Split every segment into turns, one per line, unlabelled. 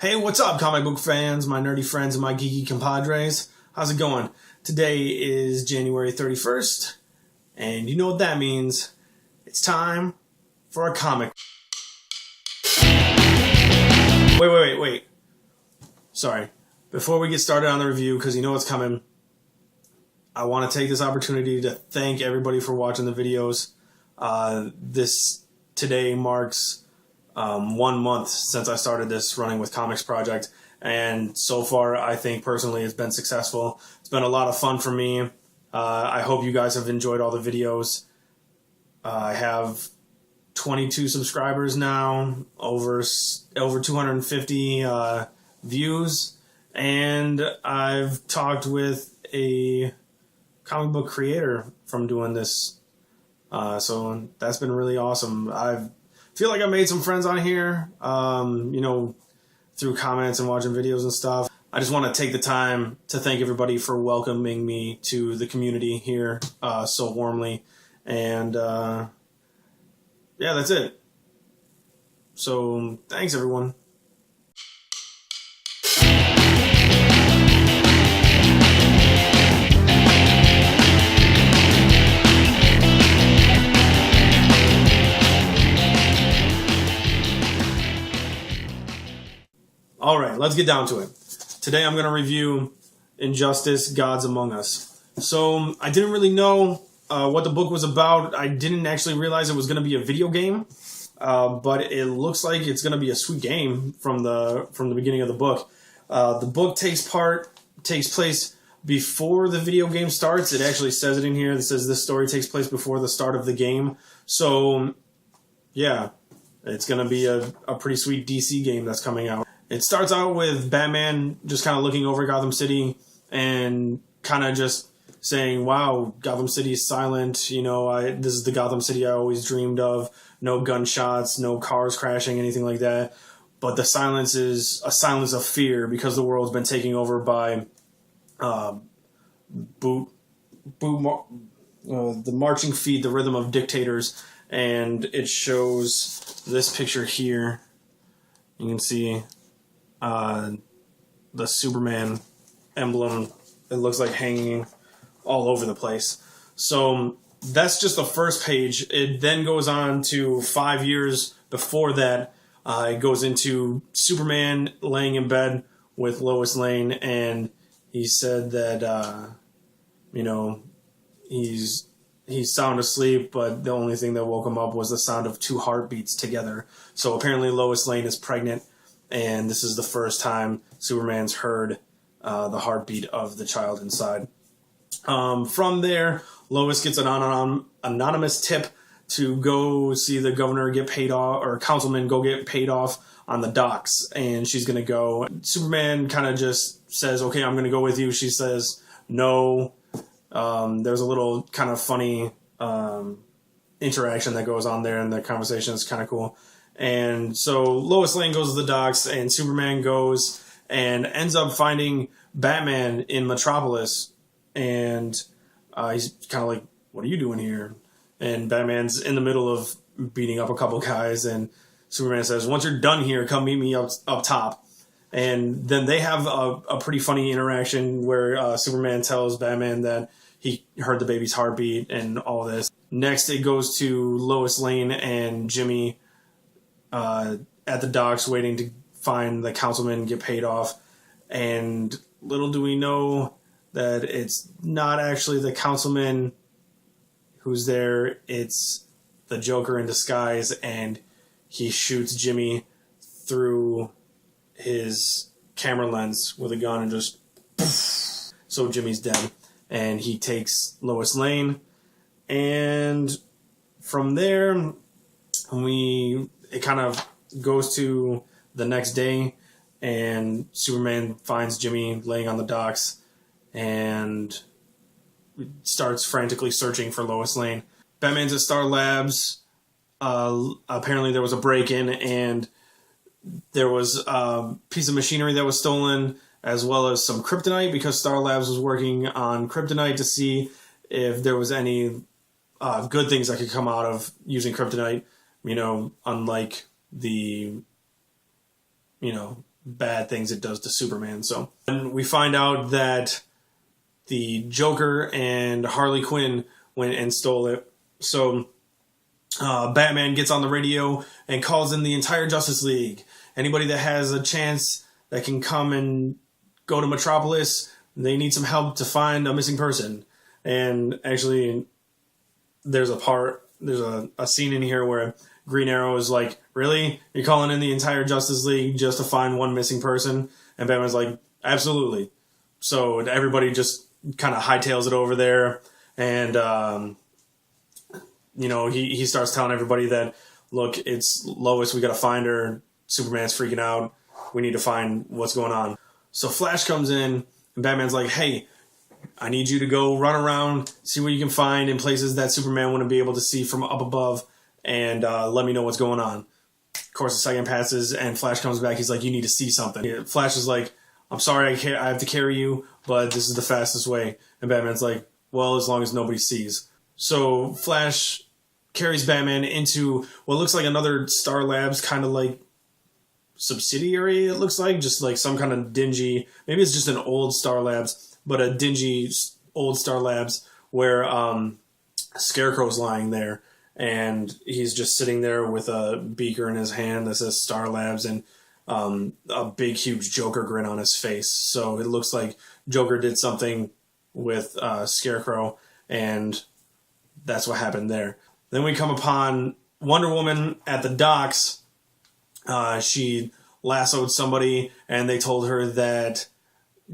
Hey, what's up, comic book fans, my nerdy friends, and my geeky compadres? How's it going? Today is January 31st, and you know what that means. It's time for a comic. Wait. Sorry. Before we get started on the review, because you know what's coming, I want to take this opportunity to thank everybody for watching the videos. This today marks 1 month since I started this Running with Comics project, and so far I think personally it's been successful. It's been a lot of fun for me. I hope you guys have enjoyed all the videos. I have 22 subscribers now, over 250 views, and I've talked with a comic book creator from doing this, so that's been really awesome. I feel like I made some friends on here, through comments and watching videos and stuff. I just want to take the time to thank everybody for welcoming me to the community here so warmly. And yeah, that's it. So thanks, everyone. All right, let's get down to it. Today I'm going to review Injustice: Gods Among Us. So I didn't really know what the book was about. I didn't actually realize it was going to be a video game, but it looks like it's going to be a sweet game from the beginning of the book. The book takes place before the video game starts. It actually says it in here. It says this story takes place before the start of the game. So yeah, it's going to be a pretty sweet DC game that's coming out. It starts out with Batman just kind of looking over Gotham City and kind of just saying, wow, Gotham City is silent. This is the Gotham City I always dreamed of. No gunshots, no cars crashing, anything like that. But the silence is a silence of fear because the world's been taken over by the marching feet, the rhythm of dictators. And it shows this picture here. You can see the Superman emblem. It looks like hanging all over the place. So that's just the first page. It then goes on to 5 years before that. It goes into Superman laying in bed with Lois Lane, and he said that he's sound asleep, but the only thing that woke him up was the sound of two heartbeats together. So apparently Lois Lane is pregnant, and this is the first time Superman's heard the heartbeat of the child inside. From there, Lois gets an anonymous tip to go see the governor get paid off, or councilman go get paid off on the docks, and she's going to go. Superman kind of just says, okay, I'm going to go with you. She says, no. There's a little kind of funny interaction that goes on there, and the conversation is kind of cool. And so Lois Lane goes to the docks, and Superman goes and ends up finding Batman in Metropolis. And he's kind of like, what are you doing here? And Batman's in the middle of beating up a couple guys, and Superman says, once you're done here, come meet me up top. And then they have a pretty funny interaction where Superman tells Batman that he heard the baby's heartbeat and all this. Next, it goes to Lois Lane and Jimmy at the docks waiting to find the councilman get paid off. And little do we know that it's not actually the councilman who's there. It's the Joker in disguise, and he shoots Jimmy through his camera lens with a gun and just poof. So Jimmy's dead, and he takes Lois Lane. And from there, it kind of goes to the next day, and Superman finds Jimmy laying on the docks and starts frantically searching for Lois Lane. Batman's at Star Labs. Apparently there was a break-in, and there was a piece of machinery that was stolen, as well as some kryptonite, because Star Labs was working on kryptonite to see if there was any good things that could come out of using kryptonite. Unlike the bad things it does to Superman. So, and we find out that the Joker and Harley Quinn went and stole it. So Batman gets on the radio and calls in the entire Justice League. Anybody that has a chance that can come and go to Metropolis, they need some help to find a missing person. And actually, there's a scene in here where Green Arrow is like, really? You're calling in the entire Justice League just to find one missing person? And Batman's like, absolutely. So everybody just kind of hightails it over there. And, he starts telling everybody that, look, it's Lois, we got to find her. Superman's freaking out. We need to find what's going on. So Flash comes in, and Batman's like, hey, I need you to go run around, see what you can find in places that Superman wouldn't be able to see from up above, and let me know what's going on. Of course, a second passes, and Flash comes back. He's like, you need to see something. Flash is like, I'm sorry, I have to carry you, but this is the fastest way. And Batman's like, well, as long as nobody sees. So Flash carries Batman into what looks like another Star Labs kind of like subsidiary, it looks like, just like some kind of dingy, maybe it's just an old Star Labs, but a dingy old Star Labs where Scarecrow's lying there, and he's just sitting there with a beaker in his hand that says Star Labs and a big huge Joker grin on his face. So it looks like Joker did something with Scarecrow, and that's what happened there. Then we come upon Wonder Woman at the docks. She lassoed somebody, and they told her that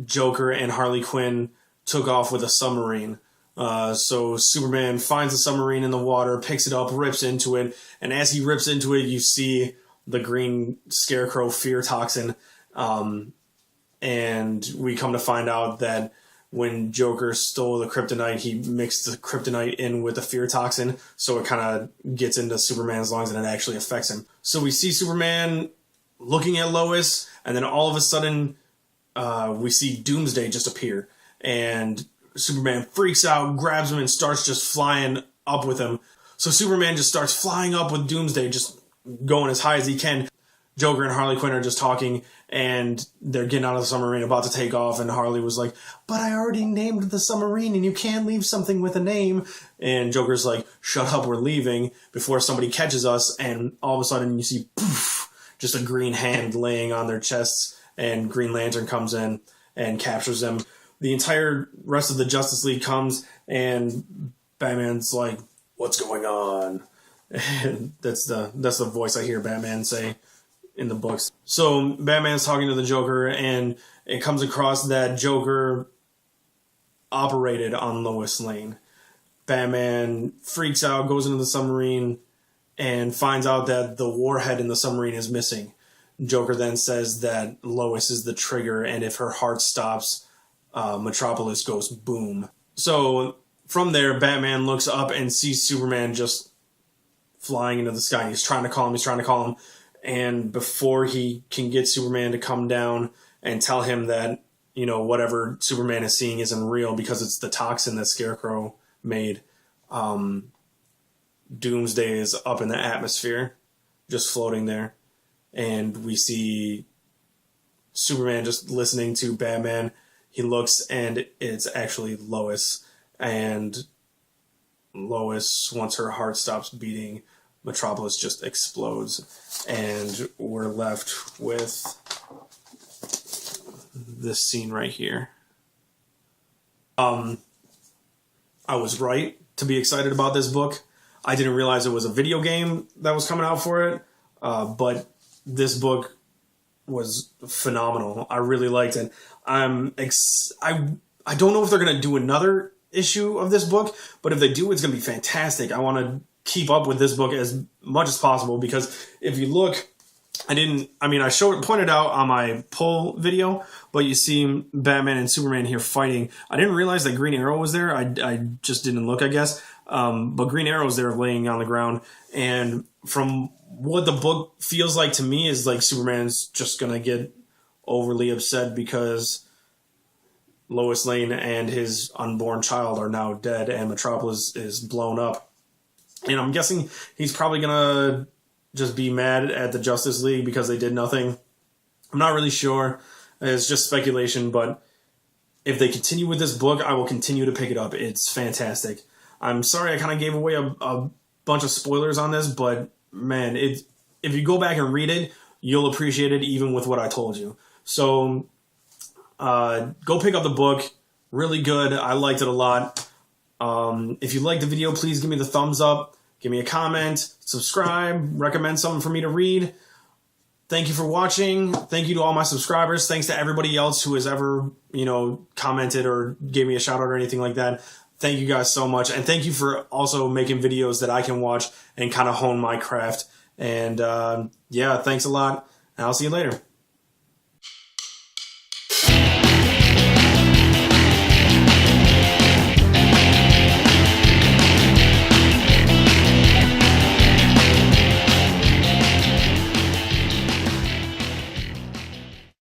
Joker and Harley Quinn took off with a submarine. So Superman finds the submarine in the water, picks it up, rips into it, and as he rips into it, you see the green Scarecrow fear toxin. And we come to find out that when Joker stole the kryptonite, he mixed the kryptonite in with the fear toxin, so it kind of gets into Superman's lungs and it actually affects him. So we see Superman looking at Lois, and then all of a sudden we see Doomsday just appear, and Superman freaks out, grabs him, and starts just flying up with him. So Superman just starts flying up with Doomsday, just going as high as he can. Joker and Harley Quinn are just talking, and they're getting out of the submarine, about to take off, and Harley was like, but I already named the submarine, and you can't leave something with a name. And Joker's like, shut up, we're leaving, before somebody catches us, and all of a sudden you see, poof, just a green hand laying on their chests, and Green Lantern comes in and captures them. The entire rest of the Justice League comes, and Batman's like, what's going on? And that's the voice I hear Batman say in the books. So Batman's talking to the Joker, and it comes across that Joker operated on Lois Lane. Batman freaks out, goes into the submarine, and finds out that the warhead in the submarine is missing. Joker then says that Lois is the trigger, and if her heart stops, Metropolis goes boom. So from there, Batman looks up and sees Superman just flying into the sky. He's trying to call him, and before he can get Superman to come down and tell him that, whatever Superman is seeing isn't real because it's the toxin that Scarecrow made, Doomsday is up in the atmosphere, just floating there. And we see Superman just listening to Batman. He looks, and it's actually Lois. And Lois, once her heart stops beating, Metropolis just explodes. And we're left with this scene right here. I was right to be excited about this book. I didn't realize it was a video game that was coming out for it, but this book was phenomenal. I really liked it. I don't know if they're going to do another issue of this book, but if they do, it's going to be fantastic. I want to keep up with this book as much as possible, because if you look, I pointed out on my poll video, but you see Batman and Superman here fighting. I didn't realize that Green Arrow was there. I just didn't look, I guess. But Green Arrow's there laying on the ground, and from what the book feels like to me is like Superman's just gonna get overly upset because Lois Lane and his unborn child are now dead and Metropolis is blown up. And I'm guessing he's probably gonna just be mad at the Justice League because they did nothing. I'm not really sure. It's just speculation, but if they continue with this book, I will continue to pick it up. It's fantastic. I'm sorry I kind of gave away a bunch of spoilers on this, but man, if you go back and read it, you'll appreciate it even with what I told you. So go pick up the book. Really good. I liked it a lot. If you liked the video, please give me the thumbs up. Give me a comment. Subscribe. Recommend something for me to read. Thank you for watching. Thank you to all my subscribers. Thanks to everybody else who has ever, commented or gave me a shout out or anything like that. Thank you guys so much. And thank you for also making videos that I can watch and kind of hone my craft. And yeah, thanks a lot. And I'll see you later.